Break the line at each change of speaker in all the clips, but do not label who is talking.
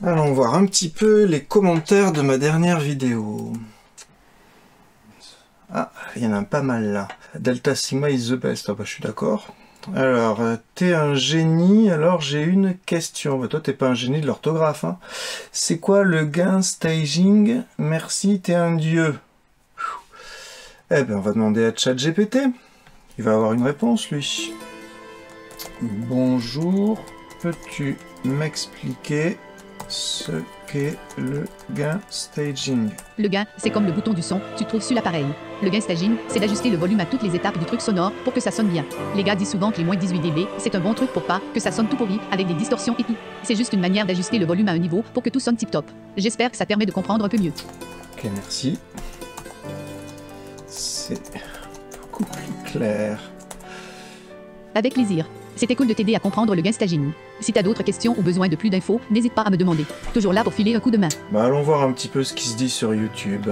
Allons voir un petit peu les commentaires de ma dernière vidéo. Ah, il y en a pas mal là. Delta Sigma is the best, ah bah, je suis d'accord. Alors, t'es un génie, alors j'ai une question. Bah, toi, t'es pas un génie de l'orthographe, hein. C'est quoi le gain staging? Merci, t'es un dieu. Eh ben, on va demander à ChatGPT. Il va avoir une réponse, lui. Bonjour, peux-tu m'expliquer ce qu'est le gain staging?
Le gain, c'est comme le bouton du son, tu trouves sur l'appareil. Le gain staging, c'est d'ajuster le volume à toutes les étapes du truc sonore pour que ça sonne bien. Les gars disent souvent que les moins 18 dB, c'est un bon truc pour pas que ça sonne tout pourri, avec des distorsions et tout. C'est juste une manière d'ajuster le volume à un niveau pour que tout sonne tip top. J'espère que ça permet de comprendre un peu mieux.
Ok, merci. C'est beaucoup plus clair.
Avec plaisir. C'était cool de t'aider à comprendre le gain staging. Si t'as d'autres questions ou besoin de plus d'infos, n'hésite pas à me demander. Toujours là pour filer un coup de main.
Bah, allons voir un petit peu ce qui se dit sur YouTube.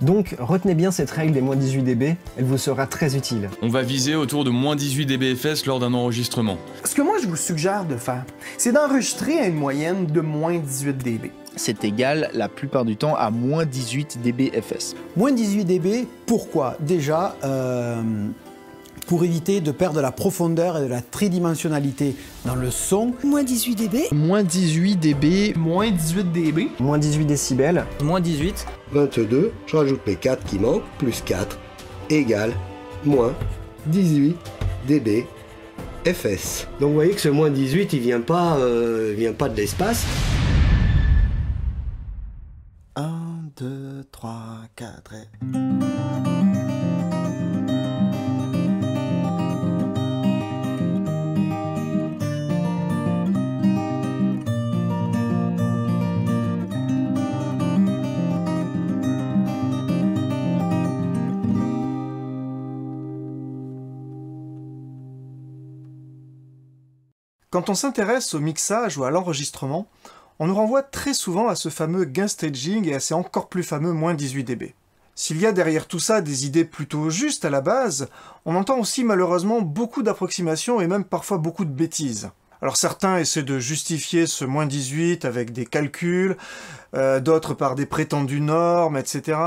Donc, retenez bien cette règle des moins 18 dB, elle vous sera très utile.
On va viser autour de moins 18 dBFS lors d'un enregistrement.
Ce que moi je vous suggère de faire, c'est d'enregistrer à une moyenne de moins 18 dB.
C'est égal la plupart du temps à moins 18 dBFS.
Moins 18 dB, pourquoi? Déjà, pour éviter de perdre de la profondeur et de la tridimensionnalité dans le son.
Moins 18 dB.
Moins 18 dB.
Moins 18 dB.
Moins 18 décibels.
Moins 18.
22, je rajoute mes 4 qui manquent, plus 4, égale moins 18 dB FS. Donc vous voyez que ce moins 18, il vient pas de l'espace.
1, 2, 3, 4 et... Quand on s'intéresse au mixage ou à l'enregistrement, on nous renvoie très souvent à ce fameux gain staging et à ces encore plus fameux moins 18 dB. S'il y a derrière tout ça des idées plutôt justes à la base, on entend aussi malheureusement beaucoup d'approximations et même parfois beaucoup de bêtises. Alors certains essaient de justifier ce moins 18 avec des calculs, d'autres par des prétendues normes, etc.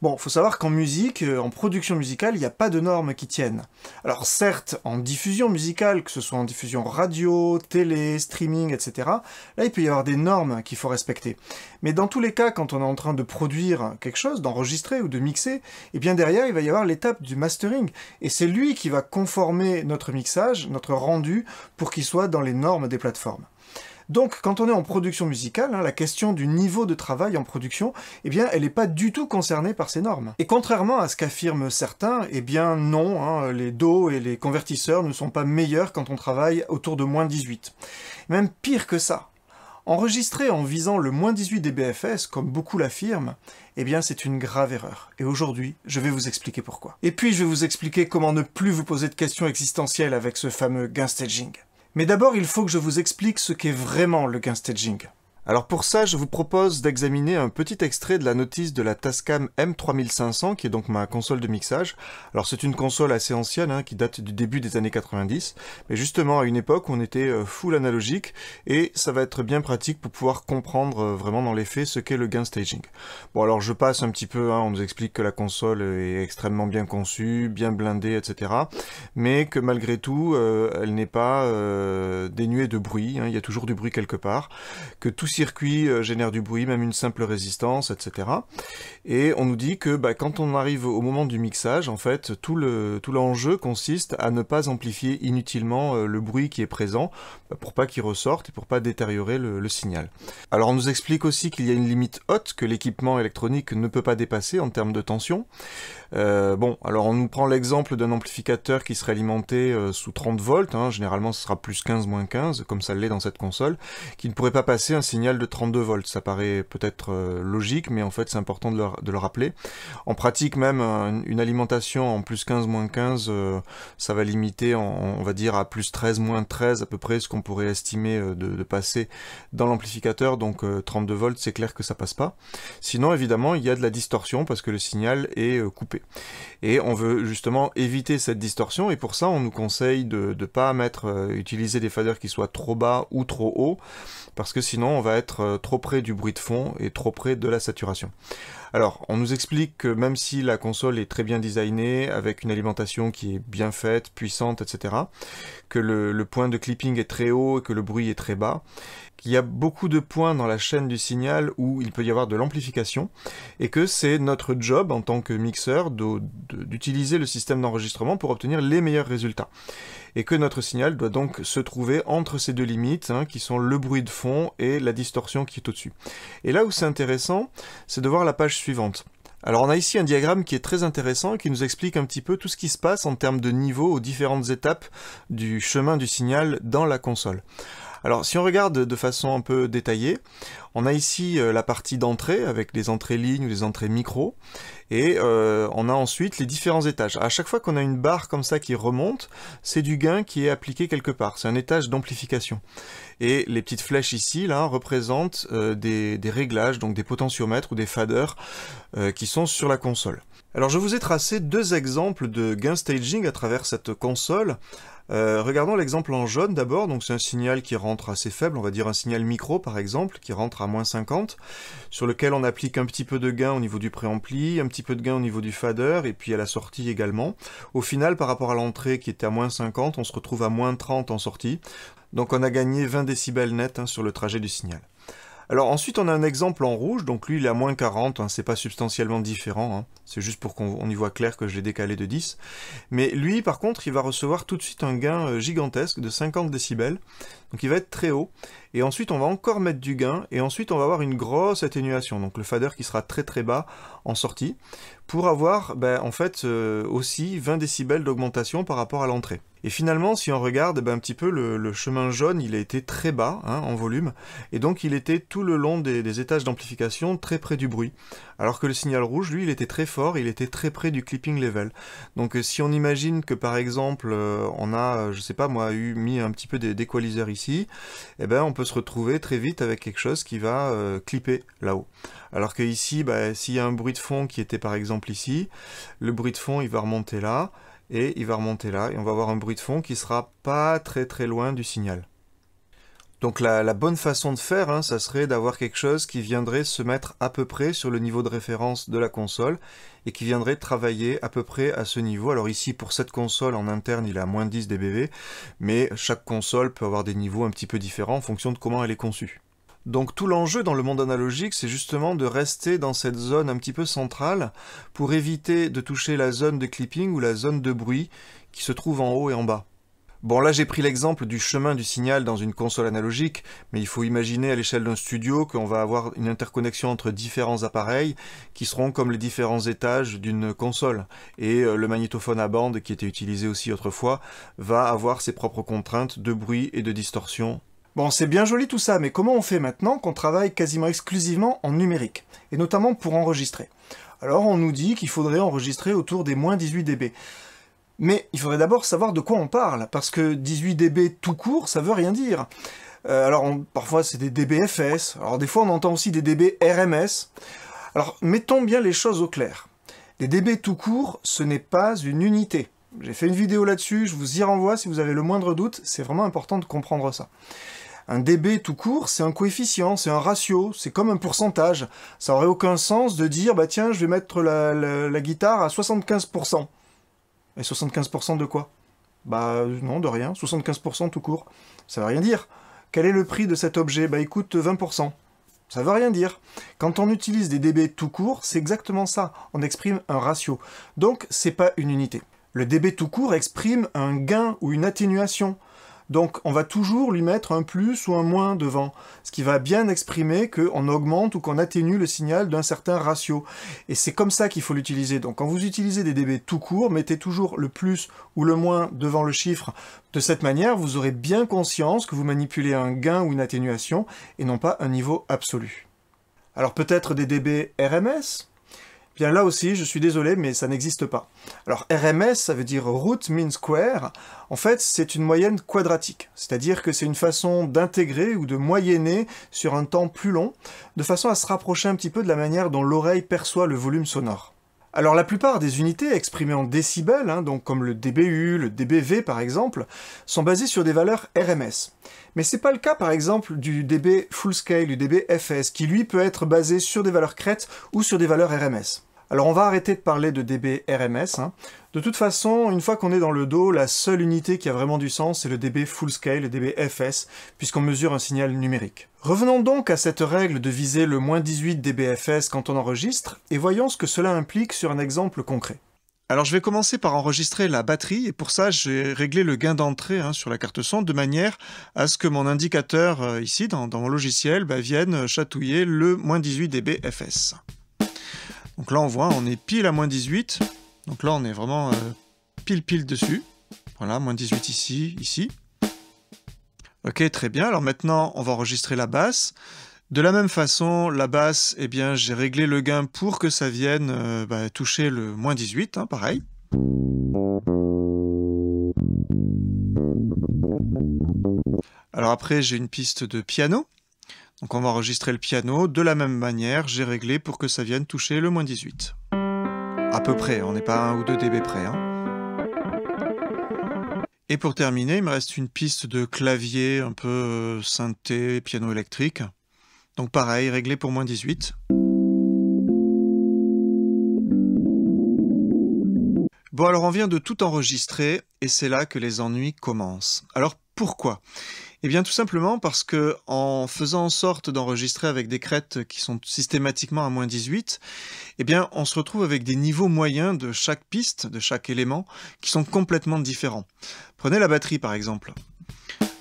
Bon, faut savoir qu'en musique, en production musicale, il n'y a pas de normes qui tiennent. Alors certes, en diffusion musicale, que ce soit en diffusion radio, télé, streaming, etc., là il peut y avoir des normes qu'il faut respecter. Mais dans tous les cas, quand on est en train de produire quelque chose, d'enregistrer ou de mixer, eh bien derrière il va y avoir l'étape du mastering. Et c'est lui qui va conformer notre mixage, notre rendu, pour qu'il soit dans les normes des plateformes. Donc, quand on est en production musicale, la question du niveau de travail en production, eh bien, elle n'est pas du tout concernée par ces normes. Et contrairement à ce qu'affirment certains, eh bien non, les DAW et les convertisseurs ne sont pas meilleurs quand on travaille autour de moins 18. Même pire que ça. Enregistrer en visant le moins 18 dBFS, comme beaucoup l'affirment, eh bien c'est une grave erreur. Et aujourd'hui, je vais vous expliquer pourquoi. Et puis je vais vous expliquer comment ne plus vous poser de questions existentielles avec ce fameux gain staging. Mais d'abord, il faut que je vous explique ce qu'est vraiment le gain staging. Alors pour ça, je vous propose d'examiner un petit extrait de la notice de la Tascam M3500, qui est donc ma console de mixage. Alors c'est une console assez ancienne, qui date du début des années 90, mais justement à une époque où on était full analogique, et ça va être bien pratique pour pouvoir comprendre vraiment dans les faits ce qu'est le gain staging. Bon alors je passe un petit peu, on nous explique que la console est extrêmement bien conçue, bien blindée, etc. Mais que malgré tout, elle n'est pas dénuée de bruit, il y a toujours du bruit quelque part, que tout circuit génère du bruit, même une simple résistance, etc. Et on nous dit que quand on arrive au moment du mixage, en fait, tout l'enjeu consiste à ne pas amplifier inutilement le bruit qui est présent, pour pas qu'il ressorte et pour pas détériorer le signal. Alors on nous explique aussi qu'il y a une limite haute que l'équipement électronique ne peut pas dépasser en termes de tension. Bon, alors on nous prend l'exemple d'un amplificateur qui serait alimenté sous 30 volts, généralement ce sera plus 15, moins 15, comme ça l'est dans cette console, qui ne pourrait pas passer un signal de 32 volts. Ça paraît peut-être logique, mais en fait c'est important de le rappeler. En pratique même, une alimentation en plus 15, moins 15, ça va limiter, on va dire, à plus 13, moins 13, à peu près ce qu'on pourrait estimer de passer dans l'amplificateur, donc 32 volts, c'est clair que ça passe pas. Sinon, évidemment, il y a de la distorsion parce que le signal est coupé. Et on veut justement éviter cette distorsion, et pour ça on nous conseille de ne pas utiliser des faders qui soient trop bas ou trop hauts, parce que sinon on va être trop près du bruit de fond et trop près de la saturation. Alors, on nous explique que même si la console est très bien designée, avec une alimentation qui est bien faite, puissante, etc., que le point de clipping est très haut et que le bruit est très bas, qu'il y a beaucoup de points dans la chaîne du signal où il peut y avoir de l'amplification, et que c'est notre job en tant que mixeur d'utiliser le système d'enregistrement pour obtenir les meilleurs résultats. Et que notre signal doit donc se trouver entre ces deux limites, qui sont le bruit de fond et la distorsion qui est au-dessus. Et là où c'est intéressant, c'est de voir la page suivante. Alors on a ici un diagramme qui est très intéressant et qui nous explique un petit peu tout ce qui se passe en termes de niveau aux différentes étapes du chemin du signal dans la console. Alors si on regarde de façon un peu détaillée, on a ici la partie d'entrée avec les entrées lignes ou les entrées micro, et on a ensuite les différents étages. À chaque fois qu'on a une barre comme ça qui remonte, c'est du gain qui est appliqué quelque part, c'est un étage d'amplification. Et les petites flèches ici, là, représentent des réglages, donc des potentiomètres ou des faders qui sont sur la console. Alors je vous ai tracé deux exemples de gain staging à travers cette console. Regardons l'exemple en jaune d'abord, donc c'est un signal qui rentre assez faible, on va dire un signal micro par exemple, qui rentre à moins 50, sur lequel on applique un petit peu de gain au niveau du préampli, un petit peu de gain au niveau du fader, et puis à la sortie également. Au final, par rapport à l'entrée qui était à moins 50, on se retrouve à moins 30 en sortie, donc on a gagné 20 décibels net sur le trajet du signal. Alors ensuite on a un exemple en rouge, donc lui il est à moins 40, c'est pas substantiellement différent, c'est juste pour qu'on y voit clair que je l'ai décalé de 10. Mais lui par contre il va recevoir tout de suite un gain gigantesque de 50 décibels, donc il va être très haut, et ensuite on va encore mettre du gain, et ensuite on va avoir une grosse atténuation, donc le fader qui sera très très bas en sortie, pour avoir en fait aussi 20 décibels d'augmentation par rapport à l'entrée. Et finalement, si on regarde un petit peu le chemin jaune, il a été très bas en volume, et donc il était tout le long des étages d'amplification très près du bruit. Alors que le signal rouge, lui, il était très fort, il était très près du clipping level. Donc si on imagine que par exemple, on a, je sais pas moi, mis un petit peu d'équaliseur ici, eh ben on peut se retrouver très vite avec quelque chose qui va clipper là-haut. Alors que ici, s'il y a un bruit de fond qui était par exemple ici, le bruit de fond il va remonter là, et il va remonter là, et on va avoir un bruit de fond qui sera pas très très loin du signal. Donc la bonne façon de faire, ça serait d'avoir quelque chose qui viendrait se mettre à peu près sur le niveau de référence de la console, et qui viendrait travailler à peu près à ce niveau. Alors ici, pour cette console, en interne, il est à moins 10 dBV, mais chaque console peut avoir des niveaux un petit peu différents en fonction de comment elle est conçue. Donc tout l'enjeu dans le monde analogique, c'est justement de rester dans cette zone un petit peu centrale pour éviter de toucher la zone de clipping ou la zone de bruit qui se trouve en haut et en bas. Bon, là j'ai pris l'exemple du chemin du signal dans une console analogique, mais il faut imaginer à l'échelle d'un studio qu'on va avoir une interconnexion entre différents appareils qui seront comme les différents étages d'une console. Et le magnétophone à bande, qui était utilisé aussi autrefois, va avoir ses propres contraintes de bruit et de distorsion.
Bon, c'est bien joli tout ça, mais comment on fait maintenant qu'on travaille quasiment exclusivement en numérique, et notamment pour enregistrer? Alors on nous dit qu'il faudrait enregistrer autour des moins 18 dB. Mais il faudrait d'abord savoir de quoi on parle, parce que 18 dB tout court, ça veut rien dire. Parfois c'est des dBFS, alors des fois on entend aussi des dB RMS. Alors mettons bien les choses au clair. Les dB tout court, ce n'est pas une unité. J'ai fait une vidéo là-dessus, je vous y renvoie si vous avez le moindre doute, c'est vraiment important de comprendre ça. Un dB tout court, c'est un coefficient, c'est un ratio, c'est comme un pourcentage. Ça aurait aucun sens de dire, bah tiens, je vais mettre la guitare à 75%. Et 75% de quoi? Bah non, de rien, 75% tout court. Ça veut rien dire. Quel est le prix de cet objet? Bah il coûte 20%. Ça veut rien dire. Quand on utilise des dB tout court, c'est exactement ça. On exprime un ratio. Donc c'est pas une unité. Le dB tout court exprime un gain ou une atténuation. Donc on va toujours lui mettre un plus ou un moins devant, ce qui va bien exprimer qu'on augmente ou qu'on atténue le signal d'un certain ratio. Et c'est comme ça qu'il faut l'utiliser. Donc quand vous utilisez des dB tout court, mettez toujours le plus ou le moins devant le chiffre. De cette manière, vous aurez bien conscience que vous manipulez un gain ou une atténuation et non pas un niveau absolu. Alors peut-être des dB RMS ? Bien là aussi, je suis désolé, mais ça n'existe pas. Alors RMS, ça veut dire Root Mean Square. En fait, c'est une moyenne quadratique, c'est-à-dire que c'est une façon d'intégrer ou de moyenner sur un temps plus long, de façon à se rapprocher un petit peu de la manière dont l'oreille perçoit le volume sonore.
Alors la plupart des unités exprimées en décibels, donc comme le dBU, le dBV par exemple, sont basées sur des valeurs RMS. Mais c'est pas le cas par exemple du dB full scale, du dBFS, qui lui peut être basé sur des valeurs crêtes ou sur des valeurs RMS. Alors on va arrêter de parler de dB RMS. De toute façon, une fois qu'on est dans le Do, la seule unité qui a vraiment du sens, c'est le dB full scale, le dB FS, puisqu'on mesure un signal numérique. Revenons donc à cette règle de viser le -18 dB FS quand on enregistre, et voyons ce que cela implique sur un exemple concret. Alors je vais commencer par enregistrer la batterie, et pour ça j'ai réglé le gain d'entrée sur la carte son, de manière à ce que mon indicateur ici, dans mon logiciel, vienne chatouiller le -18 dB FS. Donc là on voit, on est pile à -18, donc là on est vraiment pile dessus. Voilà, -18 ici, ici. Ok, très bien, alors maintenant on va enregistrer la basse. De la même façon, la basse, eh bien j'ai réglé le gain pour que ça vienne toucher le -18, pareil. Alors après j'ai une piste de piano. Donc on va enregistrer le piano, de la même manière, j'ai réglé pour que ça vienne toucher le -18. À peu près, on n'est pas à 1 ou 2 dB près. Et pour terminer, il me reste une piste de clavier, un peu synthé, piano électrique. Donc pareil, réglé pour -18. Bon alors on vient de tout enregistrer, et c'est là que les ennuis commencent. Alors pourquoi ? Eh bien tout simplement parce que en faisant en sorte d'enregistrer avec des crêtes qui sont systématiquement à -18, eh bien on se retrouve avec des niveaux moyens de chaque piste, de chaque élément, qui sont complètement différents. Prenez la batterie par exemple.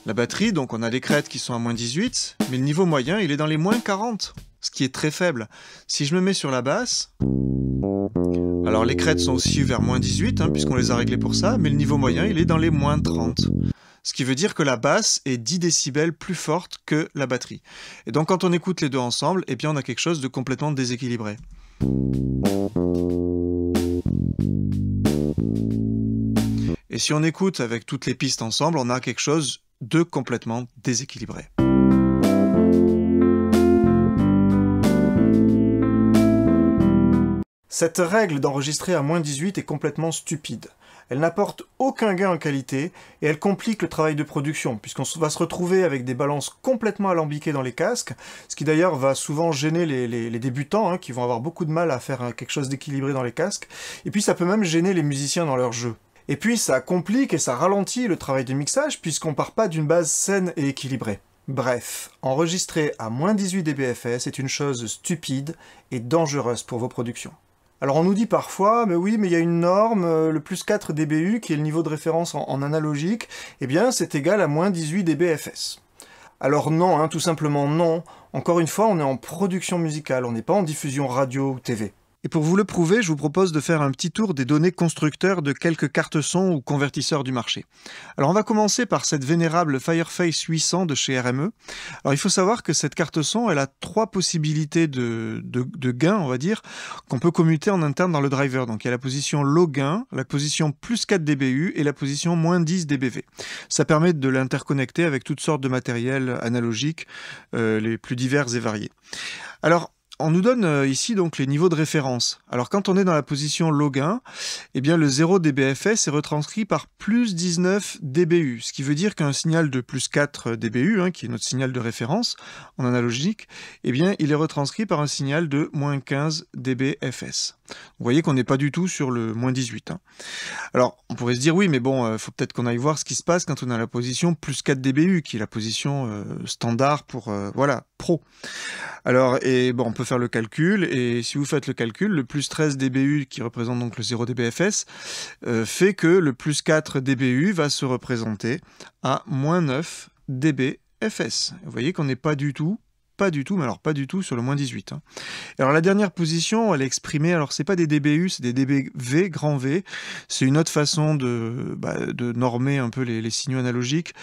La batterie, donc on a des crêtes qui sont à -18, mais le niveau moyen il est dans les -40, ce qui est très faible. Si je me mets sur la basse, alors les crêtes sont aussi vers -18, puisqu'on les a réglées pour ça, mais le niveau moyen il est dans les -30. Ce qui veut dire que la basse est 10 décibels plus forte que la batterie. Et donc quand on écoute les deux ensemble, eh bien on a quelque chose de complètement déséquilibré. Et si on écoute avec toutes les pistes ensemble, on a quelque chose de complètement déséquilibré. Cette règle d'enregistrer à -18 est complètement stupide. Elle n'apporte aucun gain en qualité et elle complique le travail de production, puisqu'on va se retrouver avec des balances complètement alambiquées dans les casques, ce qui d'ailleurs va souvent gêner les débutants, qui vont avoir beaucoup de mal à faire quelque chose d'équilibré dans les casques, et puis ça peut même gêner les musiciens dans leur jeu. Et puis ça complique et ça ralentit le travail de mixage, puisqu'on part pas d'une base saine et équilibrée. Bref, enregistrer à -18 dBFS est une chose stupide et dangereuse pour vos productions. Alors on nous dit parfois, mais oui, mais il y a une norme, le +4 dBU, qui est le niveau de référence en analogique, eh bien c'est égal à -18 dBFS. Alors non, tout simplement non. Encore une fois, on est en production musicale, on n'est pas en diffusion radio ou TV. Et pour vous le prouver, je vous propose de faire un petit tour des données constructeurs de quelques cartes son ou convertisseurs du marché. Alors on va commencer par cette vénérable Fireface 800 de chez RME. Alors il faut savoir que cette carte son, elle a 3 possibilités de gain, on va dire, qu'on peut commuter en interne dans le driver. Donc il y a la position low gain, la position +4 dBU et la position -10 dBV. Ça permet de l'interconnecter avec toutes sortes de matériel analogiques, les plus divers et variés. Alors, on nous donne ici donc les niveaux de référence. Alors quand on est dans la position low gain, eh bien le 0 dBFS est retranscrit par +19 dBU, ce qui veut dire qu'un signal de +4 dBU, qui est notre signal de référence en analogique, eh bien il est retranscrit par un signal de -15 dBFS. Vous voyez qu'on n'est pas du tout sur le -18. Alors on pourrait se dire oui, mais bon, faut peut-être qu'on aille voir ce qui se passe quand on est à la position +4 dBU, qui est la position standard pour voilà, pro. Alors, on peut faire le calcul, et si vous faites le calcul, le +13 dBU, qui représente donc le 0 dBFS, fait que le +4 dBU va se représenter à -9 dBFS. Vous voyez qu'on n'est pas du tout, mais alors pas du tout sur le -18. Alors la dernière position, elle est exprimée, alors c'est pas des dBU, c'est des dBV, grand V. C'est une autre façon de normer un peu les signaux analogiques.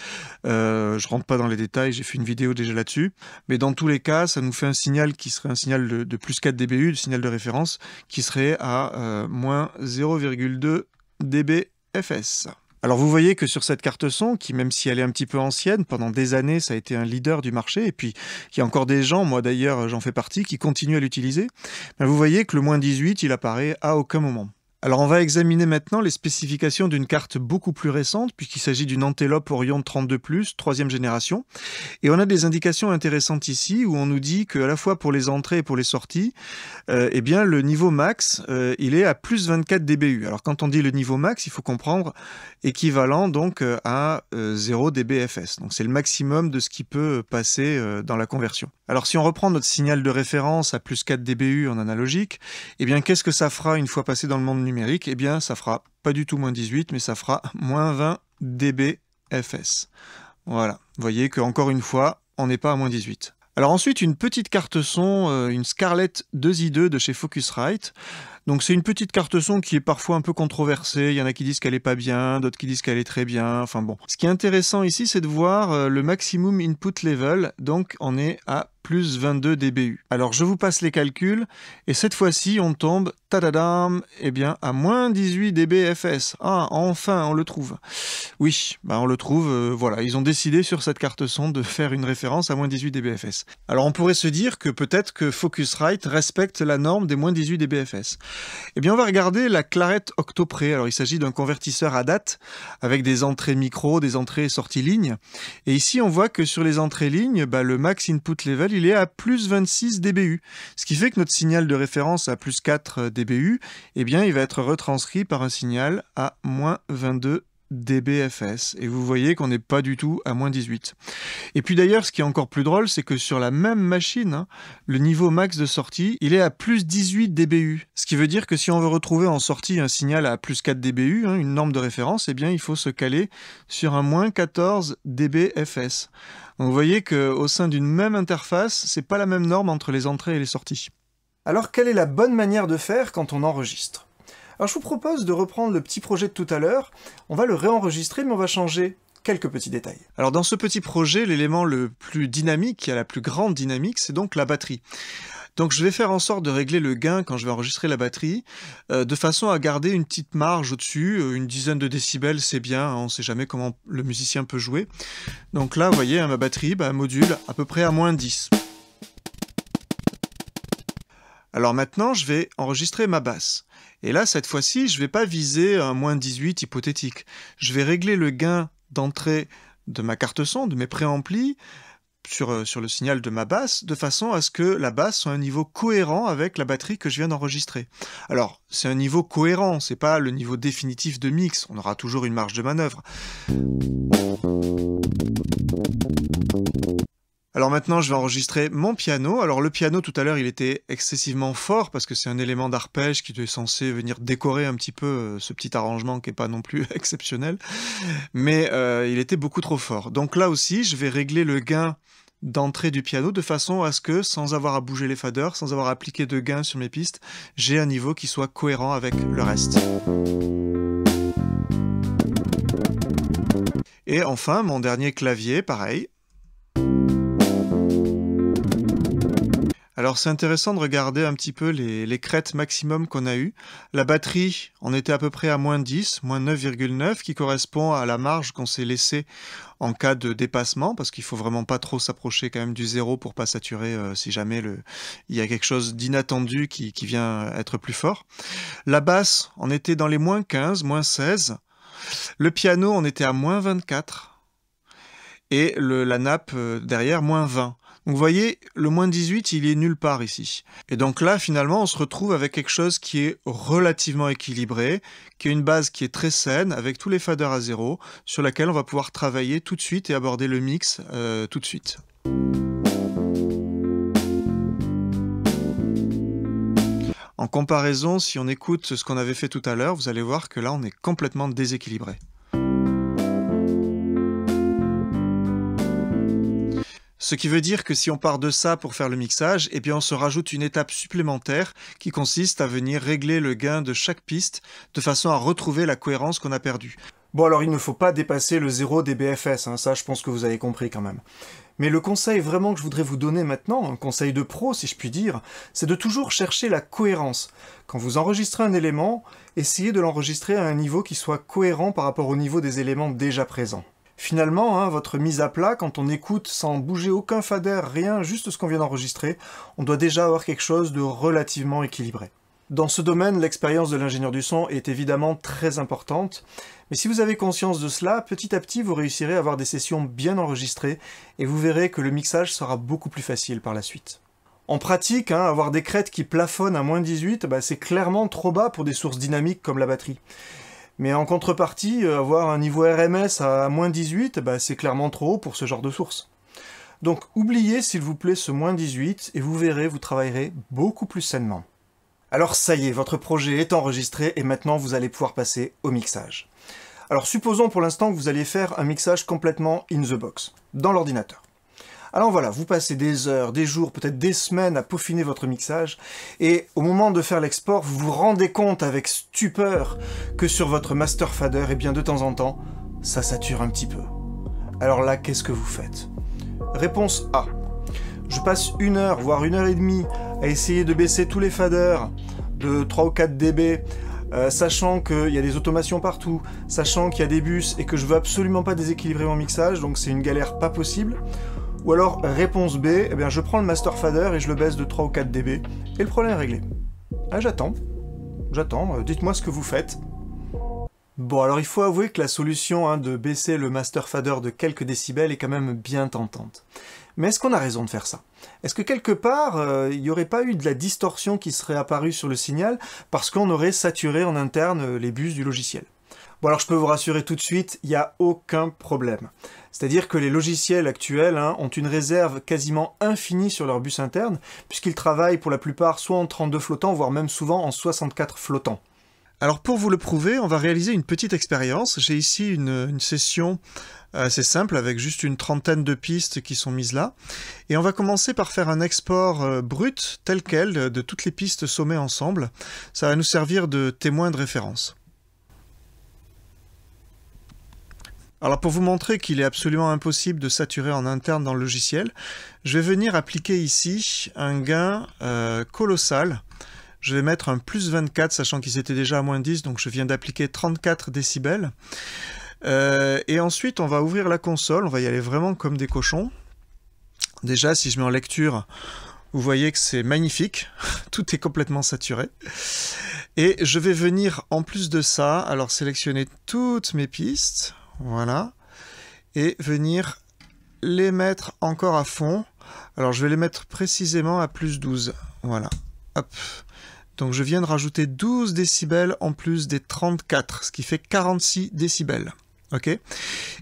Je rentre pas dans les détails, j'ai fait une vidéo déjà là-dessus. Mais dans tous les cas, ça nous fait un signal qui serait un signal de +4 dBU, le signal de référence, qui serait à -0,2 dBFS. Alors vous voyez que sur cette carte son, qui même si elle est un petit peu ancienne, pendant des années ça a été un leader du marché, et puis il y a encore des gens, moi d'ailleurs j'en fais partie, qui continuent à l'utiliser, ben vous voyez que le moins 18 il apparaît à aucun moment. Alors on va examiner maintenant les spécifications d'une carte beaucoup plus récente, puisqu'il s'agit d'une Antelope Orion 32+, 3e génération. Et on a des indications intéressantes ici, où on nous dit qu'à la fois pour les entrées et pour les sorties, eh bien le niveau max, il est à plus 24 dBu. Alors quand on dit le niveau max, il faut comprendre équivalent donc à 0 dBFS. Donc c'est le maximum de ce qui peut passer dans la conversion. Alors si on reprend notre signal de référence à plus 4 dBu en analogique, eh bien qu'est-ce que ça fera une fois passé dans le monde numérique? Eh bien ça fera pas du tout moins 18, mais ça fera moins 20 dBFS. Voilà, vous voyez qu'encore une fois, on n'est pas à moins 18. Alors ensuite, une petite carte son, une Scarlett 2i2 de chez Focusrite. Donc c'est une petite carte son qui est parfois un peu controversée, il y en a qui disent qu'elle est pas bien, d'autres qui disent qu'elle est très bien, enfin bon. Ce qui est intéressant ici, c'est de voir le maximum input level, donc on est à plus 22 dBu. Alors je vous passe les calculs, et cette fois-ci on tombe, tadadam, eh bien à moins 18 dBFS. Ah, enfin on le trouve. Oui, on le trouve, voilà, ils ont décidé sur cette carte son de faire une référence à moins 18 dBFS. Alors on pourrait se dire que peut-être que Focusrite respecte la norme des moins 18 dBFS. Eh bien on va regarder la Clarette Octopré. Alors il s'agit d'un convertisseur à date, avec des entrées micro, des entrées et sorties lignes. Et ici on voit que sur les entrées lignes, le max input level il est à plus 26 dBu. Ce qui fait que notre signal de référence à plus 4 dBu, eh bien il va être retranscrit par un signal à moins 22 dBFS. Et vous voyez qu'on n'est pas du tout à moins 18. Et puis d'ailleurs, ce qui est encore plus drôle, c'est que sur la même machine, le niveau max de sortie, il est à plus 18 dBu. Ce qui veut dire que si on veut retrouver en sortie un signal à plus 4 dBu, une norme de référence, eh bien il faut se caler sur un moins 14 dBFS. Donc vous voyez qu'au sein d'une même interface, c'est pas la même norme entre les entrées et les sorties.
Alors quelle est la bonne manière de faire quand on enregistre ? Alors je vous propose de reprendre le petit projet de tout à l'heure, on va le réenregistrer mais on va changer quelques petits détails.
Alors dans ce petit projet, l'élément le plus dynamique, qui a la plus grande dynamique, c'est donc la batterie. Donc je vais faire en sorte de régler le gain quand je vais enregistrer la batterie, de façon à garder une petite marge au-dessus, une dizaine de décibels c'est bien, on ne sait jamais comment le musicien peut jouer. Donc là vous voyez, ma batterie, module à peu près à moins 10. Alors maintenant je vais enregistrer ma basse. Et là, cette fois-ci, je ne vais pas viser un moins 18 hypothétique. Je vais régler le gain d'entrée de ma carte son, de mes préamplis, sur le signal de ma basse, de façon à ce que la basse soit à un niveau cohérent avec la batterie que je viens d'enregistrer. Alors, c'est un niveau cohérent, c'est pas le niveau définitif de mix, on aura toujours une marge de manœuvre. Alors maintenant, je vais enregistrer mon piano. Alors le piano, tout à l'heure, il était excessivement fort parce que c'est un élément d'arpège qui est censé venir décorer un petit peu ce petit arrangement qui n'est pas non plus exceptionnel. Mais il était beaucoup trop fort. Donc là aussi, je vais régler le gain d'entrée du piano de façon à ce que, sans avoir à bouger les faders, sans avoir appliqué de gain sur mes pistes, j'ai un niveau qui soit cohérent avec le reste. Et enfin, mon dernier clavier, pareil. Alors c'est intéressant de regarder un petit peu les crêtes maximum qu'on a eues. La batterie, on était à peu près à moins 10, moins 9,9, qui correspond à la marge qu'on s'est laissée en cas de dépassement, parce qu'il faut vraiment pas trop s'approcher quand même du zéro pour pas saturer si jamais il y a quelque chose d'inattendu qui vient être plus fort. La basse, on était dans les moins 15, moins 16. Le piano, on était à moins 24. Et la nappe derrière, moins 20. Donc vous voyez, le moins 18, il est nulle part ici. Et donc là, finalement, on se retrouve avec quelque chose qui est relativement équilibré, qui a une base qui est très saine, avec tous les faders à zéro, sur laquelle on va pouvoir travailler tout de suite et aborder le mix tout de suite. En comparaison, si on écoute ce qu'on avait fait tout à l'heure, vous allez voir que là, on est complètement déséquilibré. Ce qui veut dire que si on part de ça pour faire le mixage, eh bien on se rajoute une étape supplémentaire qui consiste à venir régler le gain de chaque piste de façon à retrouver la cohérence qu'on a perdue. Bon alors il ne faut pas dépasser le 0 dBFS, hein, ça je pense que vous avez compris quand même. Mais le conseil vraiment que je voudrais vous donner maintenant, un conseil de pro si je puis dire, c'est de toujours chercher la cohérence. Quand vous enregistrez un élément, essayez de l'enregistrer à un niveau qui soit cohérent par rapport au niveau des éléments déjà présents. Finalement, hein, votre mise à plat, quand on écoute sans bouger aucun fader, rien, juste ce qu'on vient d'enregistrer, on doit déjà avoir quelque chose de relativement équilibré. Dans ce domaine, l'expérience de l'ingénieur du son est évidemment très importante, mais si vous avez conscience de cela, petit à petit vous réussirez à avoir des sessions bien enregistrées et vous verrez que le mixage sera beaucoup plus facile par la suite. En pratique, hein, avoir des crêtes qui plafonnent à moins 18, c'est clairement trop bas pour des sources dynamiques comme la batterie. Mais en contrepartie, avoir un niveau RMS à moins 18, c'est clairement trop haut pour ce genre de source. Donc oubliez s'il vous plaît ce moins 18 et vous verrez, vous travaillerez beaucoup plus sainement. Alors ça y est, votre projet est enregistré et maintenant vous allez pouvoir passer au mixage. Alors supposons pour l'instant que vous alliez faire un mixage complètement in the box, dans l'ordinateur. Alors voilà, vous passez des heures, des jours, peut-être des semaines à peaufiner votre mixage, et au moment de faire l'export, vous vous rendez compte avec stupeur que sur votre master fader, eh bien de temps en temps, ça sature un petit peu. Alors là, qu'est-ce que vous faites? Réponse A. Je passe 1 heure, voire 1 heure et demie, à essayer de baisser tous les faders de 3 ou 4 dB, sachant qu'il y a des automations partout, sachant qu'il y a des bus et que je veux absolument pas déséquilibrer mon mixage, donc c'est une galère pas possible. Ou alors, réponse B, eh bien, je prends le master fader et je le baisse de 3 ou 4 dB, et le problème est réglé. Ah, j'attends, dites-moi ce que vous faites. Bon, alors il faut avouer que la solution de baisser le master fader de quelques décibels est quand même bien tentante. Mais est-ce qu'on a raison de faire ça? Est-ce que quelque part, il n'y aurait pas eu de la distorsion qui serait apparue sur le signal parce qu'on aurait saturé en interne les bus du logiciel? Bon alors je peux vous rassurer tout de suite, il n'y a aucun problème. C'est-à-dire que les logiciels actuels ont une réserve quasiment infinie sur leur bus interne, puisqu'ils travaillent pour la plupart soit en 32 flottants, voire même souvent en 64 flottants. Alors pour vous le prouver, on va réaliser une petite expérience. J'ai ici une session assez simple avec juste une trentaine de pistes qui sont mises là. Et on va commencer par faire un export brut tel quel de toutes les pistes sommées ensemble. Ça va nous servir de témoin de référence. Alors pour vous montrer qu'il est absolument impossible de saturer en interne dans le logiciel, je vais venir appliquer ici un gain colossal. Je vais mettre un plus 24, sachant qu'ils étaient déjà à moins 10, donc je viens d'appliquer 34 décibels. Et ensuite, on va ouvrir la console, on va y aller vraiment comme des cochons. Déjà, si je mets en lecture, vous voyez que c'est magnifique, tout est complètement saturé. Et je vais venir, en plus de ça, alors sélectionner toutes mes pistes, voilà, et venir les mettre encore à fond. Alors je vais les mettre précisément à plus 12, voilà, hop. Donc je viens de rajouter 12 décibels en plus des 34, ce qui fait 46 décibels. Ok.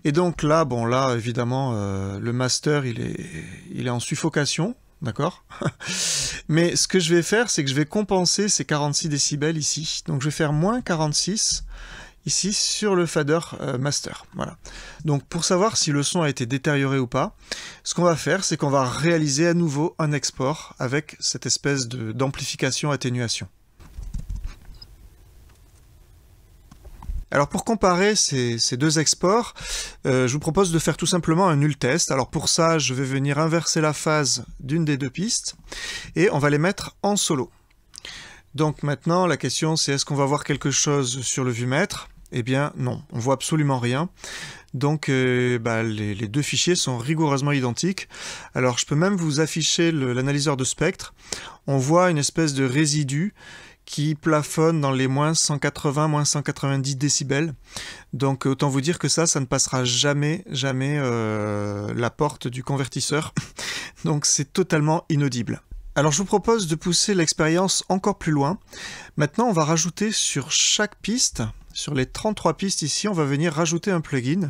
Et donc là, bon là évidemment le master il est en suffocation, d'accord. Mais ce que je vais faire, c'est que je vais compenser ces 46 décibels ici. Donc je vais faire moins 46 ici sur le fader master. Voilà. Donc pour savoir si le son a été détérioré ou pas, ce qu'on va faire, c'est qu'on va réaliser à nouveau un export avec cette espèce d'amplification-atténuation. Alors pour comparer ces deux exports, je vous propose de faire tout simplement un nul test. Alors pour ça, je vais venir inverser la phase d'une des deux pistes et on va les mettre en solo. Donc maintenant, la question c'est est-ce qu'on va voir quelque chose sur le vumètre? Eh bien non, on voit absolument rien. Donc les deux fichiers sont rigoureusement identiques. Alors je peux même vous afficher l'analyseur de spectre. On voit une espèce de résidu qui plafonne dans les moins 180, moins 190 décibels. Donc autant vous dire que ça ne passera jamais la porte du convertisseur. Donc c'est totalement inaudible. Alors je vous propose de pousser l'expérience encore plus loin. Maintenant on va rajouter sur chaque piste, sur les 33 pistes ici, on va venir rajouter un plugin.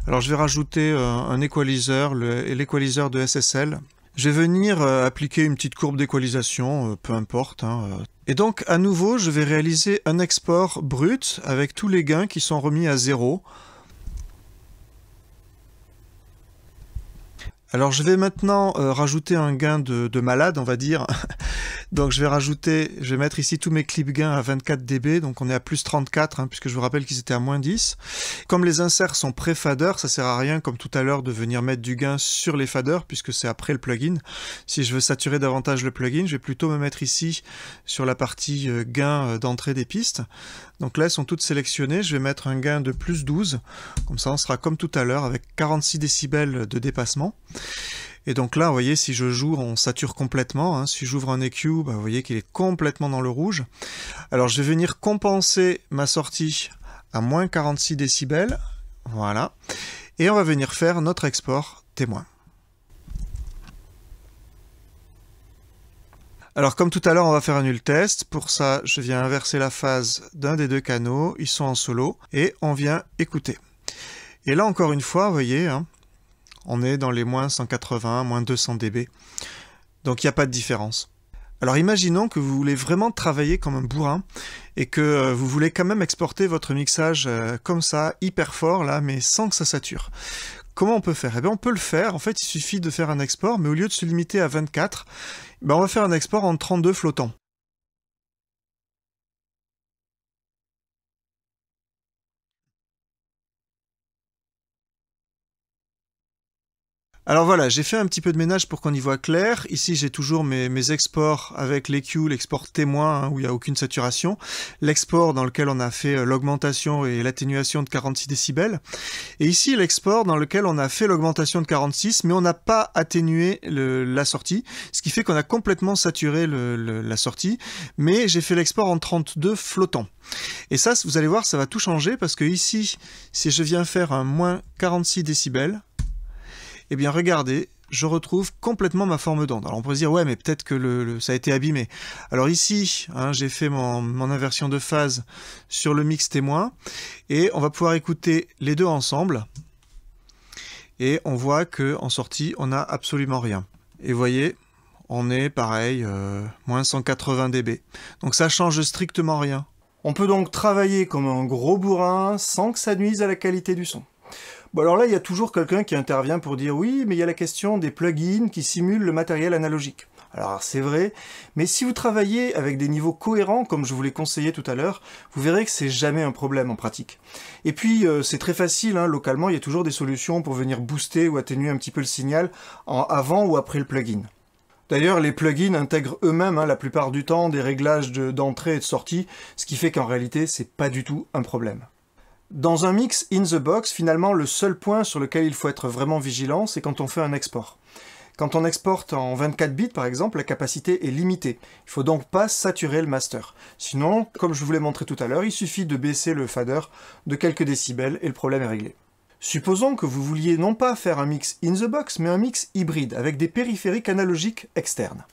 Alors je vais rajouter un equalizer, l'equalizer de SSL. Je vais venir appliquer une petite courbe d'équalisation, peu importe. Et donc à nouveau je vais réaliser un export brut avec tous les gains qui sont remis à 0. Alors je vais maintenant rajouter un gain de malade, on va dire, Donc je vais mettre ici tous mes clips gains à 24 dB, donc on est à plus 34, hein, puisque je vous rappelle qu'ils étaient à moins 10. Comme les inserts sont pré-fader, ça sert à rien, comme tout à l'heure, de venir mettre du gain sur les faders, puisque c'est après le plugin. Si je veux saturer davantage le plugin, je vais plutôt me mettre ici sur la partie gain d'entrée des pistes. Donc là, elles sont toutes sélectionnées, je vais mettre un gain de plus 12, comme ça on sera comme tout à l'heure, avec 46 décibels de dépassement. Et donc là, vous voyez, si je joue, on sature complètement. Hein. Si j'ouvre un EQ, bah, vous voyez qu'il est complètement dans le rouge. Alors je vais venir compenser ma sortie à moins 46 décibels. Voilà. Et on va venir faire notre export témoin. Alors comme tout à l'heure, on va faire un nul test. Pour ça, je viens inverser la phase d'un des deux canaux. Ils sont en solo. Et on vient écouter. Et là, encore une fois, vous voyez... hein, on est dans les moins 180, moins 200 dB. Donc il n'y a pas de différence. Alors imaginons que vous voulez vraiment travailler comme un bourrin et que vous voulez quand même exporter votre mixage comme ça, hyper fort là, mais sans que ça sature. Comment on peut faire? Eh bien on peut le faire, en fait il suffit de faire un export, mais au lieu de se limiter à 24, ben, on va faire un export en 32 flottants. Alors voilà, j'ai fait un petit peu de ménage pour qu'on y voit clair. Ici, j'ai toujours mes exports avec l'EQ, l'export témoin, hein, où il n'y a aucune saturation. L'export dans lequel on a fait l'augmentation et l'atténuation de 46 décibels. Et ici, l'export dans lequel on a fait l'augmentation de 46, mais on n'a pas atténué la sortie, ce qui fait qu'on a complètement saturé la sortie, mais j'ai fait l'export en 32 flottants. Et ça, vous allez voir, ça va tout changer, parce que ici, si je viens faire un moins 46 décibels, eh bien regardez, je retrouve complètement ma forme d'onde. Alors on pourrait se dire, ouais, mais peut-être que ça a été abîmé. Alors ici, hein, j'ai fait mon inversion de phase sur le mix témoin, et on va pouvoir écouter les deux ensemble, et on voit qu'en sortie, on n'a absolument rien. Et vous voyez, on est pareil, moins 180 dB. Donc ça change strictement rien.
On peut donc travailler comme un gros bourrin sans que ça nuise à la qualité du son. Bon alors là, il y a toujours quelqu'un qui intervient pour dire oui, mais il y a la question des plugins qui simulent le matériel analogique. Alors c'est vrai, mais si vous travaillez avec des niveaux cohérents, comme je vous l'ai conseillé tout à l'heure, vous verrez que c'est jamais un problème en pratique. Et puis c'est très facile, hein, localement, il y a toujours des solutions pour venir booster ou atténuer un petit peu le signal avant ou après le plugin. D'ailleurs, les plugins intègrent eux-mêmes, hein, la plupart du temps, des réglages d'entrée et de sortie, ce qui fait qu'en réalité, c'est pas du tout un problème. Dans un mix in the box, finalement, le seul point sur lequel il faut être vraiment vigilant, c'est quand on fait un export. Quand on exporte en 24 bits, par exemple, la capacité est limitée. Il faut donc pas saturer le master. Sinon, comme je vous l'ai montré tout à l'heure, il suffit de baisser le fader de quelques décibels et le problème est réglé. Supposons que vous vouliez non pas faire un mix in the box, mais un mix hybride, avec des périphériques analogiques externes.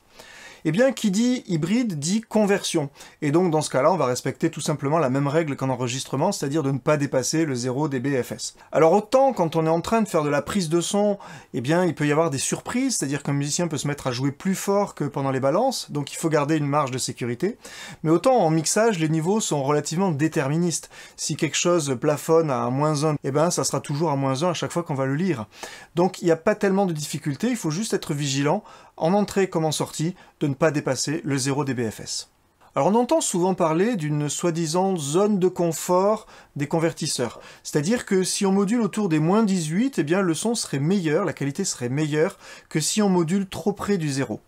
Eh bien, qui dit hybride dit conversion. Et donc, dans ce cas-là, on va respecter tout simplement la même règle qu'en enregistrement, c'est-à-dire de ne pas dépasser le 0 dBFS. Alors, autant quand on est en train de faire de la prise de son, eh bien, il peut y avoir des surprises, c'est-à-dire qu'un musicien peut se mettre à jouer plus fort que pendant les balances, donc il faut garder une marge de sécurité. Mais autant en mixage, les niveaux sont relativement déterministes. Si quelque chose plafonne à -1, eh bien, ça sera toujours à -1 à chaque fois qu'on va le lire. Donc, il n'y a pas tellement de difficultés, il faut juste être vigilant, en entrée comme en sortie, de ne pas dépasser le 0 dBFS. Alors on entend souvent parler d'une soi-disant zone de confort des convertisseurs. C'est-à-dire que si on module autour des -18, eh bien le son serait meilleur, la qualité serait meilleure que si on module trop près du 0.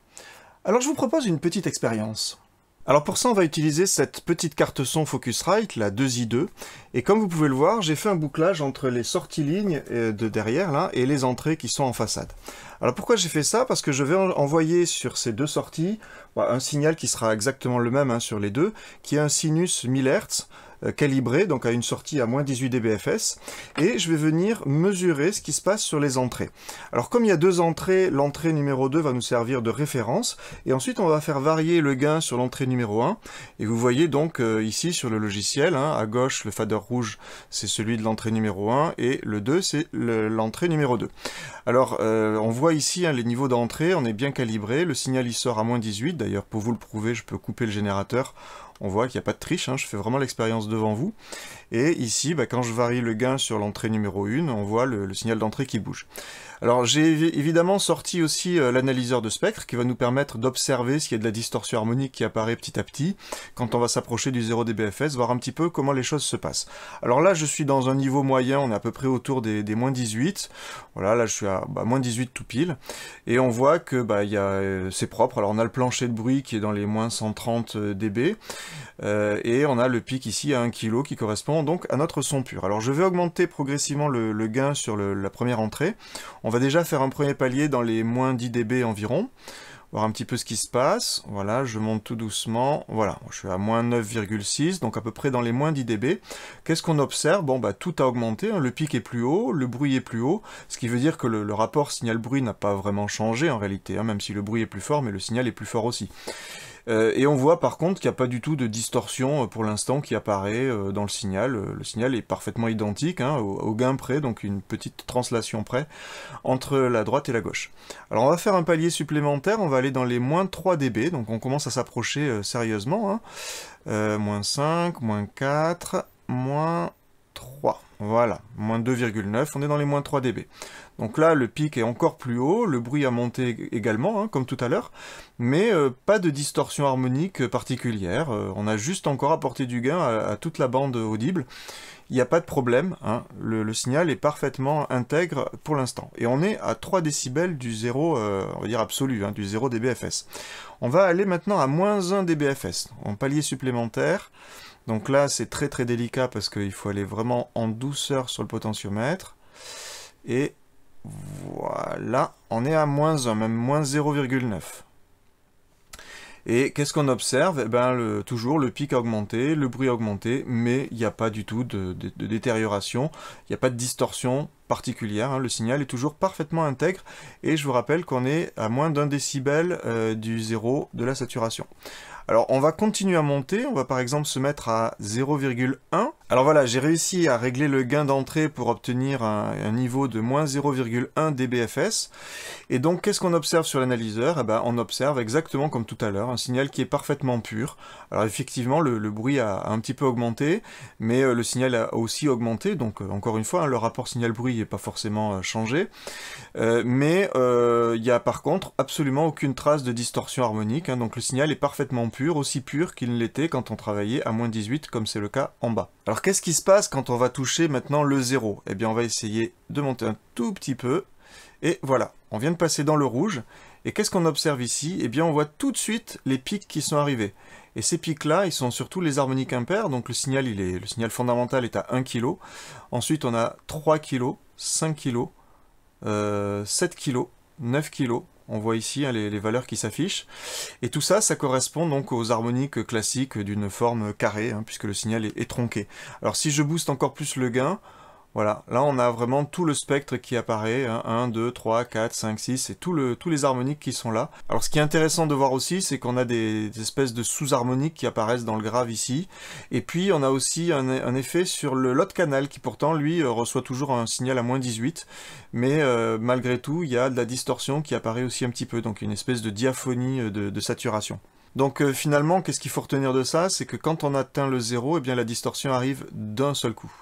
Alors je vous propose une petite expérience. Alors pour ça, on va utiliser cette petite carte son Focusrite, la 2i2, et comme vous pouvez le voir, j'ai fait un bouclage entre les sorties lignes de derrière là et les entrées qui sont en façade. Alors pourquoi j'ai fait ça? Parce que je vais envoyer sur ces deux sorties un signal qui sera exactement le même sur les deux, qui est un sinus 1000 Hz, calibré, donc à une sortie à -18 dBFS, et je vais venir mesurer ce qui se passe sur les entrées. Alors comme il y a deux entrées, l'entrée numéro 2 va nous servir de référence, et ensuite on va faire varier le gain sur l'entrée numéro 1, et vous voyez donc ici sur le logiciel, à gauche le fader rouge c'est celui de l'entrée numéro 1, et le 2 c'est l'entrée numéro 2. Alors on voit ici les niveaux d'entrée, on est bien calibré, le signal il sort à -18, d'ailleurs pour vous le prouver je peux couper le générateur,
On voit qu'il n'y a pas de triche, hein, je fais vraiment l'expérience devant vous. Et ici, quand je varie le gain sur l'entrée numéro 1, on voit le signal d'entrée qui bouge. Alors j'ai évidemment sorti aussi l'analyseur de spectre qui va nous permettre d'observer s'il y a de la distorsion harmonique qui apparaît petit à petit quand on va s'approcher du 0 dBFS, voir un petit peu comment les choses se passent. Alors là je suis dans un niveau moyen, on est à peu près autour des moins 18, voilà, là je suis à moins 18 tout pile, et on voit que c'est propre. Alors on a le plancher de bruit qui est dans les moins 130 dB, et on a le pic ici à 1 kg qui correspond donc à notre son pur. Alors je vais augmenter progressivement le gain sur la première entrée. On va déjà faire un premier palier dans les moins 10 dB environ, voir un petit peu ce qui se passe. Voilà, je monte tout doucement. Voilà, je suis à moins 9,6, donc à peu près dans les moins 10 dB. Qu'est-ce qu'on observe? Bon, tout a augmenté, hein. Le pic est plus haut, le bruit est plus haut, ce qui veut dire que le rapport signal-bruit n'a pas vraiment changé en réalité, hein, même si le bruit est plus fort, mais le signal est plus fort aussi. Et on voit par contre qu'il n'y a pas du tout de distorsion pour l'instant qui apparaît dans le signal. Le signal est parfaitement identique, hein, au gain près, donc une petite translation près, entre la droite et la gauche. Alors on va faire un palier supplémentaire, on va aller dans les moins 3 dB, donc on commence à s'approcher sérieusement. Hein. Moins 5, moins 4, moins 3. Voilà, moins 2,9, on est dans les moins 3 dB. Donc là, le pic est encore plus haut, le bruit a monté également, hein, comme tout à l'heure, mais pas de distorsion harmonique particulière. On a juste encore apporté du gain à toute la bande audible. Il n'y a pas de problème, hein, le signal est parfaitement intègre pour l'instant. Et on est à 3 décibels du 0, on va dire absolu, hein, du 0 dBFS. On va aller maintenant à moins 1 dBFS, en palier supplémentaire. Donc là, c'est très très délicat parce qu'il faut aller vraiment en douceur sur le potentiomètre. Et voilà, on est à moins 1, même moins 0,9. Et qu'est-ce qu'on observe? Toujours le pic a augmenté, le bruit a augmenté, mais il n'y a pas du tout de détérioration, il n'y a pas de distorsion particulière, hein. Le signal est toujours parfaitement intègre, et je vous rappelle qu'on est à moins d'1 décibel du 0 de la saturation. Alors on va continuer à monter, on va par exemple se mettre à 0,1. Alors voilà, j'ai réussi à régler le gain d'entrée pour obtenir un niveau de moins 0,1 dBFS. Et donc qu'est-ce qu'on observe sur l'analyseur? On observe exactement comme tout à l'heure, un signal qui est parfaitement pur. Alors effectivement, le bruit a un petit peu augmenté, mais le signal a aussi augmenté, donc encore une fois, hein, le rapport signal-bruit n'est pas forcément changé. Mais il n'y a par contre absolument aucune trace de distorsion harmonique, hein, donc le signal est parfaitement pur, aussi pur qu'il ne l'était quand on travaillait à moins 18, comme c'est le cas en bas. Alors qu'est-ce qui se passe quand on va toucher maintenant le 0? Eh bien on va essayer de monter un tout petit peu, et voilà, on vient de passer dans le rouge, et qu'est-ce qu'on observe ici? Eh bien on voit tout de suite les pics qui sont arrivés. Et ces pics-là, ils sont surtout les harmoniques impaires, donc le signal fondamental est à 1 kg. Ensuite on a 3 kg, 5 kg, 7 kg, 9 kg. On voit ici, hein, les valeurs qui s'affichent. Et tout ça, ça correspond donc aux harmoniques classiques d'une forme carrée, hein, puisque le signal est tronqué. Alors si je booste encore plus le gain, voilà, là on a vraiment tout le spectre qui apparaît, hein, 1, 2, 3, 4, 5, 6, et tous les harmoniques qui sont là. Alors ce qui est intéressant de voir aussi, c'est qu'on a des espèces de sous-harmoniques qui apparaissent dans le grave ici, et puis on a aussi un effet sur l'autre canal, qui pourtant lui reçoit toujours un signal à moins 18, mais malgré tout il y a de la distorsion qui apparaît aussi un petit peu, donc une espèce de diaphonie de saturation. Donc finalement, qu'est-ce qu'il faut retenir de ça? C'est que quand on atteint le 0, eh bien la distorsion arrive d'un seul coup.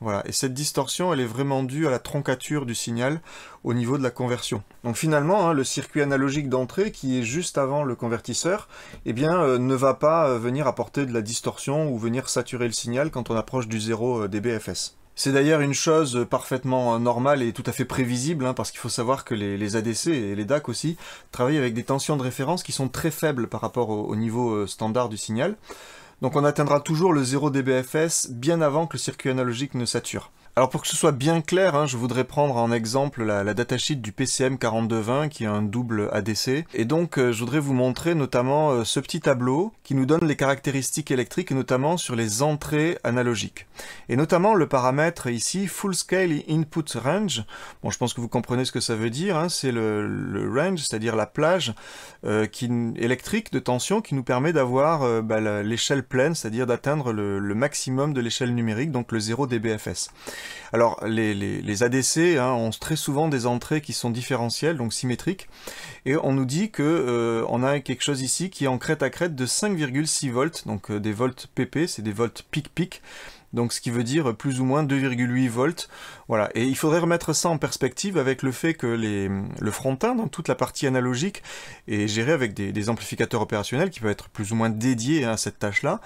Voilà, et cette distorsion, elle est vraiment due à la troncature du signal au niveau de la conversion. Donc finalement, hein, le circuit analogique d'entrée, qui est juste avant le convertisseur, eh bien, ne va pas venir apporter de la distorsion ou venir saturer le signal quand on approche du 0 dBFS. C'est d'ailleurs une chose parfaitement normale et tout à fait prévisible, hein, parce qu'il faut savoir que les ADC et les DAC aussi travaillent avec des tensions de référence qui sont très faibles par rapport au niveau standard du signal. Donc on atteindra toujours le 0 dBFS bien avant que le circuit analogique ne sature. Alors pour que ce soit bien clair, hein, je voudrais prendre en exemple la datasheet du PCM 4220 qui est un double ADC. Et donc je voudrais vous montrer notamment ce petit tableau qui nous donne les caractéristiques électriques et notamment sur les entrées analogiques. Et notamment le paramètre ici, Full Scale Input Range. Bon, je pense que vous comprenez ce que ça veut dire, hein, c'est le range, c'est-à-dire la plage électrique de tension qui nous permet d'avoir l'échelle pleine, c'est-à-dire d'atteindre le maximum de l'échelle numérique, donc le 0 dBFS. Alors les ADC ont très souvent des entrées qui sont différentielles, donc symétriques, et on nous dit que on a quelque chose ici qui est en crête à crête de 5,6 volts, donc des volts PP, c'est des volts pic-pic, donc ce qui veut dire plus ou moins 2,8 volts. Voilà. Et il faudrait remettre ça en perspective avec le fait que le front-end, dans toute la partie analogique, est géré avec des amplificateurs opérationnels qui peuvent être plus ou moins dédiés à cette tâche-là,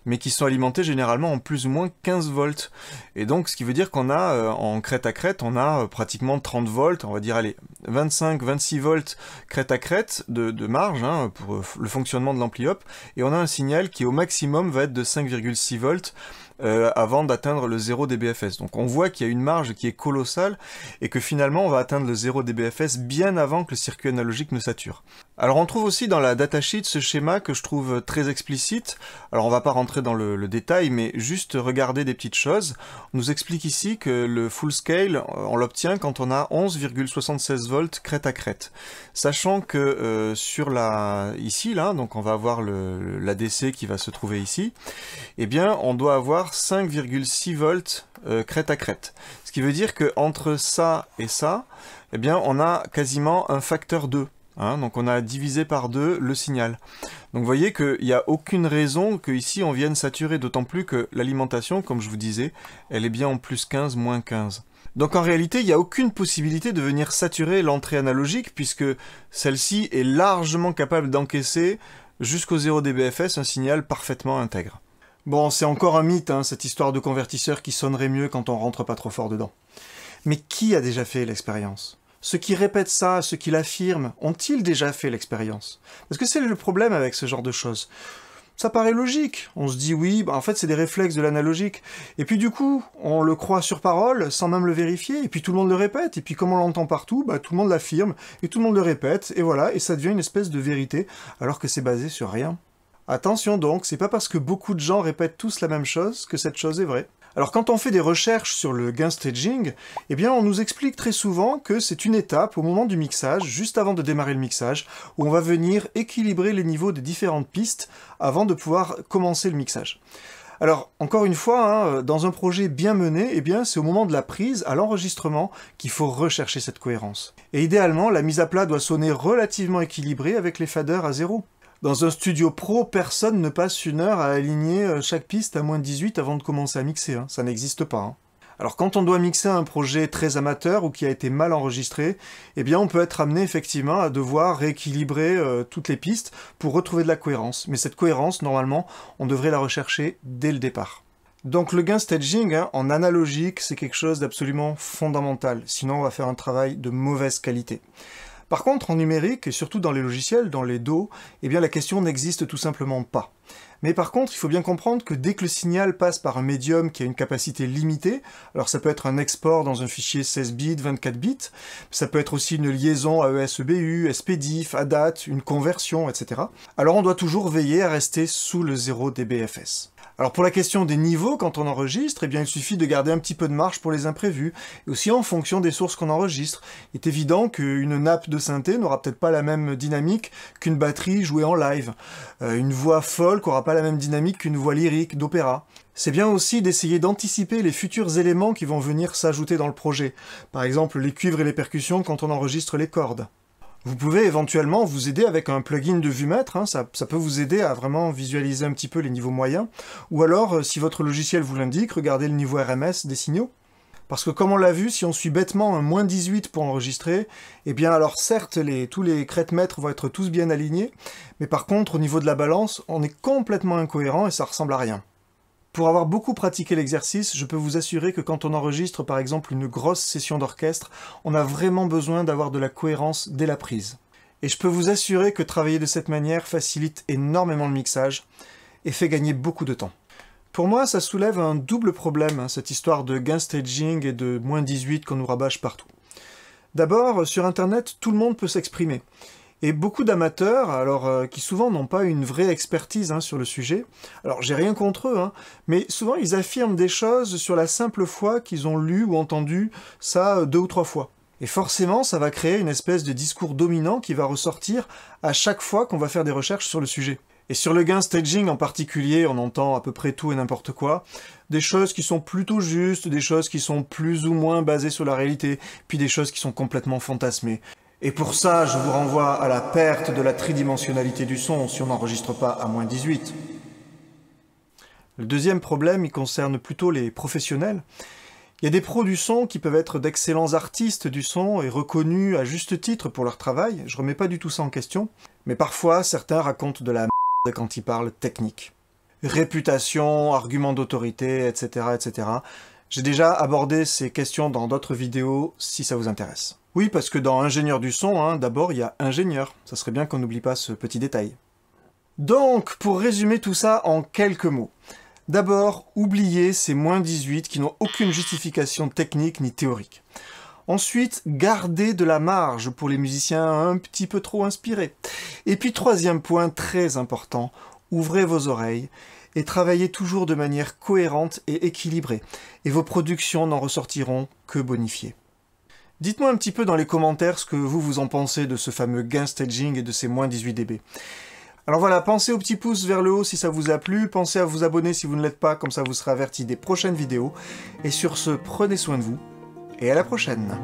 mais qui sont alimentés généralement en plus ou moins 15 volts. Et donc ce qui veut dire qu'on a, en crête à crête, on a pratiquement 30 volts, on va dire, allez, 25-26 volts crête à crête de marge pour le fonctionnement de l'ampli-op, et on a un signal qui au maximum va être de 5,6 volts, avant d'atteindre le 0 dBFS. Donc on voit qu'il y a une marge qui est colossale et que finalement on va atteindre le 0 dBFS bien avant que le circuit analogique ne sature. Alors on trouve aussi dans la datasheet ce schéma que je trouve très explicite. Alors on va pas rentrer dans le détail, mais juste regarder des petites choses. On nous explique ici que le full scale, on l'obtient quand on a 11,76 volts crête à crête. Sachant que ici, donc on va avoir l'ADC qui va se trouver ici, eh bien on doit avoir 5,6 volts crête à crête. Ce qui veut dire que entre ça et ça, eh bien on a quasiment un facteur 2. Donc on a divisé par 2 le signal. Donc vous voyez qu'il n'y a aucune raison qu'ici on vienne saturer, d'autant plus que l'alimentation, comme je vous disais, elle est bien en plus 15, moins 15. Donc en réalité, il n'y a aucune possibilité de venir saturer l'entrée analogique, puisque celle-ci est largement capable d'encaisser jusqu'au 0 dBFS un signal parfaitement intègre. Bon, c'est encore un mythe, cette histoire de convertisseur qui sonnerait mieux quand on rentre pas trop fort dedans. Mais qui a déjà fait l'expérience ? Ceux qui répètent ça, ceux qui l'affirment, ont-ils déjà fait l'expérience? Parce que c'est le problème avec ce genre de choses. Ça paraît logique. On se dit oui, en fait c'est des réflexes de l'analogique. Et puis du coup, on le croit sur parole, sans même le vérifier, et puis tout le monde le répète, et puis comme on l'entend partout, tout le monde l'affirme, et tout le monde le répète, et voilà, et ça devient une espèce de vérité, alors que c'est basé sur rien. Attention donc, c'est pas parce que beaucoup de gens répètent tous la même chose que cette chose est vraie. Alors quand on fait des recherches sur le gain staging, eh bien on nous explique très souvent que c'est une étape au moment du mixage, juste avant de démarrer le mixage, où on va venir équilibrer les niveaux des différentes pistes avant de pouvoir commencer le mixage. Alors, encore une fois, dans un projet bien mené, eh bien c'est au moment de la prise, à l'enregistrement, qu'il faut rechercher cette cohérence. Et idéalement, la mise à plat doit sonner relativement équilibrée avec les faders à 0. Dans un studio pro, personne ne passe 1 heure à aligner chaque piste à moins 18 avant de commencer à mixer, ça n'existe pas. Alors quand on doit mixer un projet très amateur ou qui a été mal enregistré, eh bien on peut être amené effectivement à devoir rééquilibrer toutes les pistes pour retrouver de la cohérence. Mais cette cohérence, normalement, on devrait la rechercher dès le départ. Donc le gain staging, en analogique, c'est quelque chose d'absolument fondamental, sinon on va faire un travail de mauvaise qualité. Par contre, en numérique, et surtout dans les logiciels, dans les DAW, eh bien la question n'existe tout simplement pas. Mais par contre, il faut bien comprendre que dès que le signal passe par un médium qui a une capacité limitée, alors ça peut être un export dans un fichier 16 bits, 24 bits, ça peut être aussi une liaison AES-EBU, SPDIF, ADAT, une conversion, etc. Alors on doit toujours veiller à rester sous le 0 dBFS. Alors pour la question des niveaux, quand on enregistre, eh bien il suffit de garder un petit peu de marge pour les imprévus, et aussi en fonction des sources qu'on enregistre. Il est évident qu'une nappe de synthé n'aura peut-être pas la même dynamique qu'une batterie jouée en live. Une voix folk n'aura pas la même dynamique qu'une voix lyrique d'opéra. C'est bien aussi d'essayer d'anticiper les futurs éléments qui vont venir s'ajouter dans le projet. Par exemple les cuivres et les percussions quand on enregistre les cordes. Vous pouvez éventuellement vous aider avec un plugin de vumètre, ça peut vous aider à vraiment visualiser un petit peu les niveaux moyens, ou alors, si votre logiciel vous l'indique, regardez le niveau RMS des signaux. Parce que comme on l'a vu, si on suit bêtement un moins 18 pour enregistrer, eh bien alors certes, tous les crête-mètres vont être tous bien alignés, mais par contre, au niveau de la balance, on est complètement incohérent et ça ressemble à rien. Pour avoir beaucoup pratiqué l'exercice, je peux vous assurer que quand on enregistre par exemple une grosse session d'orchestre, on a vraiment besoin d'avoir de la cohérence dès la prise. Et je peux vous assurer que travailler de cette manière facilite énormément le mixage et fait gagner beaucoup de temps. Pour moi, ça soulève un double problème, cette histoire de gain staging et de moins 18 qu'on nous rabâche partout. D'abord, sur Internet, tout le monde peut s'exprimer. Et beaucoup d'amateurs, alors qui souvent n'ont pas une vraie expertise sur le sujet, alors j'ai rien contre eux, mais souvent ils affirment des choses sur la simple fois qu'ils ont lu ou entendu ça 2 ou 3 fois. Et forcément, ça va créer une espèce de discours dominant qui va ressortir à chaque fois qu'on va faire des recherches sur le sujet. Et sur le gain staging en particulier, on entend à peu près tout et n'importe quoi. Des choses qui sont plutôt justes, des choses qui sont plus ou moins basées sur la réalité, puis des choses qui sont complètement fantasmées. Et pour ça, je vous renvoie à la perte de la tridimensionnalité du son si on n'enregistre pas à moins 18. Le deuxième problème, il concerne plutôt les professionnels. Il y a des pros du son qui peuvent être d'excellents artistes du son et reconnus à juste titre pour leur travail, je remets pas du tout ça en question, mais parfois certains racontent de la merde quand ils parlent technique. Réputation, arguments d'autorité, etc., etc. J'ai déjà abordé ces questions dans d'autres vidéos si ça vous intéresse. Oui, parce que dans ingénieur du son, d'abord il y a ingénieur, ça serait bien qu'on n'oublie pas ce petit détail. Donc, pour résumer tout ça en quelques mots. D'abord, oubliez ces moins 18 qui n'ont aucune justification technique ni théorique. Ensuite, gardez de la marge pour les musiciens un petit peu trop inspirés. Et puis troisième point très important, ouvrez vos oreilles et travaillez toujours de manière cohérente et équilibrée. Et vos productions n'en ressortiront que bonifiées. Dites-moi un petit peu dans les commentaires ce que vous en pensez de ce fameux gain staging et de ces moins 18 dB. Alors voilà, pensez au petit pouce vers le haut si ça vous a plu, pensez à vous abonner si vous ne l'êtes pas, comme ça vous serez averti des prochaines vidéos. Et sur ce, prenez soin de vous, et à la prochaine.